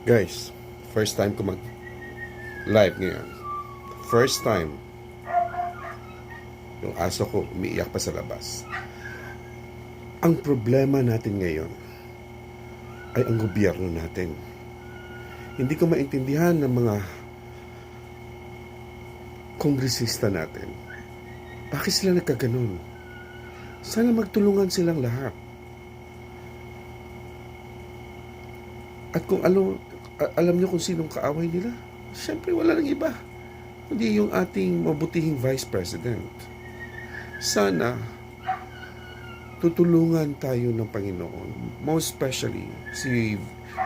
Guys, first time ko mag-live ngayon. First time, yung aso ko umiiyak pa sa labas. Ang problema natin ngayon ay ang gobyerno natin. Hindi ko maintindihan ng mga kongresista natin. Bakit sila nagkaganon? Sana magtulungan silang lahat. At kung alam niyo kung sinong kaaway nila, siyempre wala nang iba. Hindi yung ating mabutihing Vice President. Sana tutulungan tayo ng Panginoon, most especially si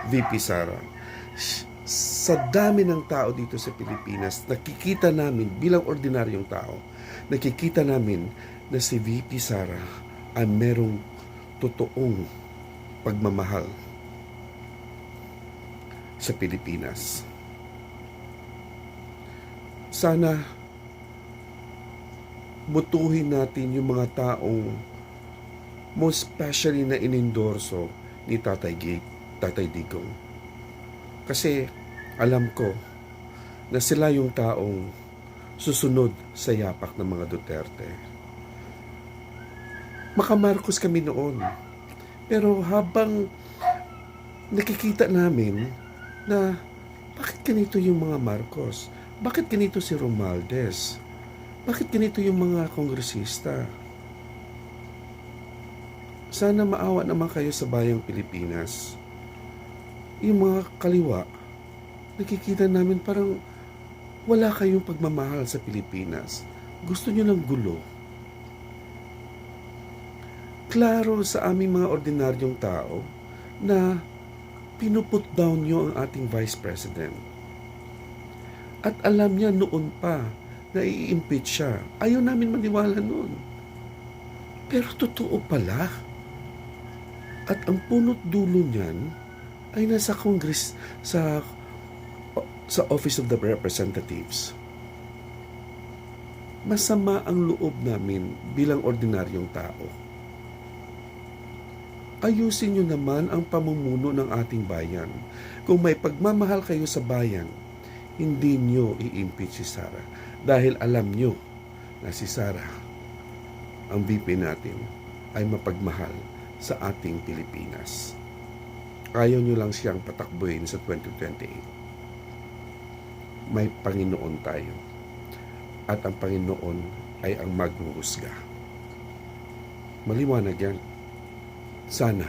VP Sara. Sa dami ng tao dito sa Pilipinas, nakikita namin bilang ordinaryong tao, nakikita namin na si VP Sara ay merong totoong pagmamahal sa Pilipinas. Sana butuhin natin yung mga taong most especially na inendorso ni Tatay Digong. Kasi alam ko na sila yung taong susunod sa yapak ng mga Duterte. Maka-Marcos kami noon. Pero habang nakikita namin na bakit ganito yung mga Marcos? Bakit ganito si Romualdez? Bakit ganito yung mga kongresista? Sana maawa naman kayo sa bayang Pilipinas. Yung mga kaliwa, nakikita namin parang wala kayong pagmamahal sa Pilipinas. Gusto nyo ng gulo. Klaro sa aming mga ordinaryong tao na pinuput down nyo ang ating Vice President. At alam niya noon pa na i-impeach siya. Ayaw namin maniwala noon. Pero totoo pala. At ang punot dulo niyan ay nasa Congress, sa Office of the Representatives. Masama ang loob namin bilang ordinaryong tao. Ayusin nyo naman ang pamumuno ng ating bayan. Kung may pagmamahal kayo sa bayan, hindi nyo i-impeach si Sara. Dahil alam nyo na si Sara, ang VP natin, ay mapagmahal sa ating Pilipinas. Ayaw nyo lang siyang patakbuhin sa 2028. May Panginoon tayo. At ang Panginoon ay ang maghuhusga. Maliwanag yan. Sana